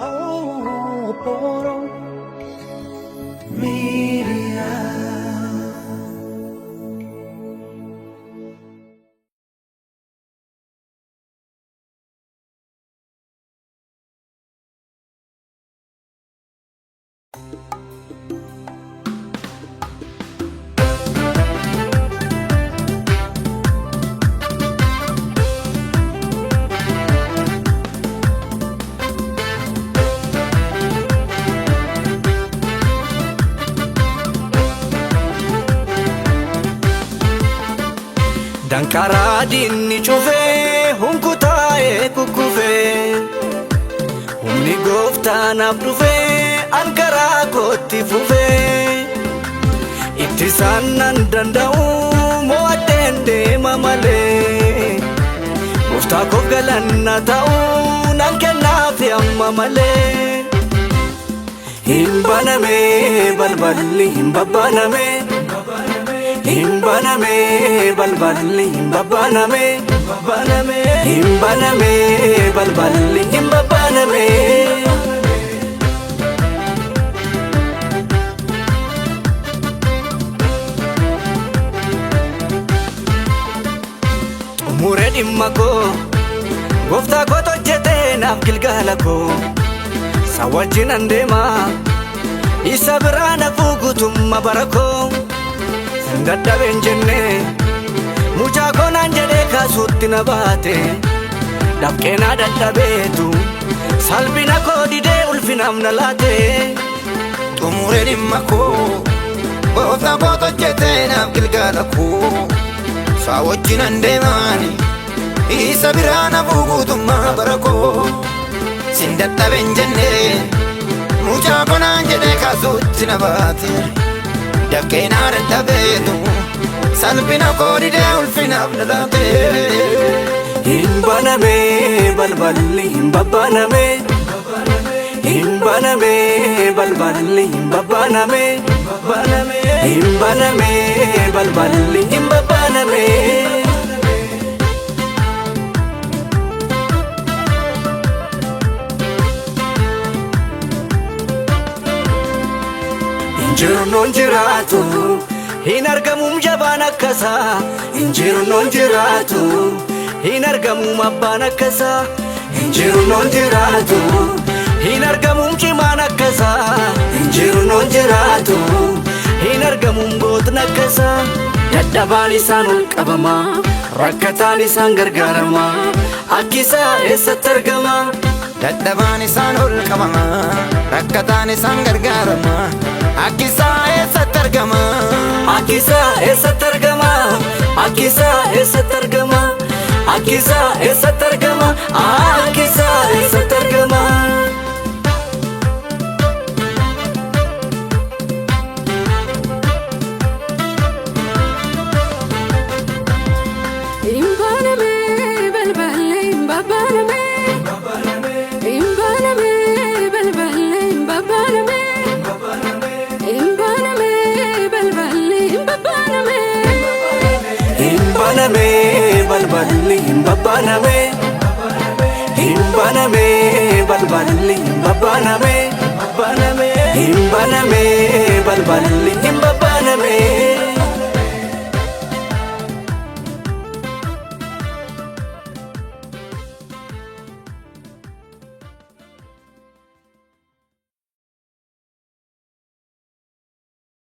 Oh, Poro Media. Dankara dinni chufe hunkutae kukufe humni gooftaan abdufe ankara kotti fufe ittisaan nan danda'u mo'adheen deema malee gooftaa koof galanna ta'u nan kennaaf amma malee hin baname balballi hin babbaname Himbaname balballi himbaname himbaname balballi himbaname Umure dhimma koo gooftaa koo hojjete naaf gilgaala koo isa wajjin an deema isa biraa nafuu guutummaa bara koo Dadhaben jenne mucaa koonaan jedhee kaasuutti na baate dhabqeenaa dadhabeetu salphina koo didee ulfinaaf na laate Xumure dhimma koo gooftaa koo hojjete naaf gilgaala koo isa wajjin an deemaani isa biraa nafuu guutummaa bara koo sin dadhaben jenne mucaa koonaan jedhee kaasuutti na baate Dhabqeenaa dadhabeetu salphina koo didee ulfinaaf na laate Himbaname balballi himbaname himbaname balballi himbaname himbaname balballi himbaname Injiru non jiraatu hin argamum jabaan akkasa Injiru non jiraatu hin argamum abbaan akkasa Injiru non jiraatu hin argamum cimaan akkasa Injiru non jiraatu hin argamum gootni akkasa Dadhabaan isaan ol qabama rakkataan isaan gargaarama akkisa eessatti argama Dadhabaan isaan ol qabama rakkataan isaan gargaarama Akkisa eessatti argama Akkisa eessatti argama Akkisa eessatti argama Akkisa eessatti argama Akkisa eessatti argama Himbaname balballi himbaname himbaname balballi himbaname Himbaname balballi himbaname himbaname balballi himbaname himbaname balballi himbaname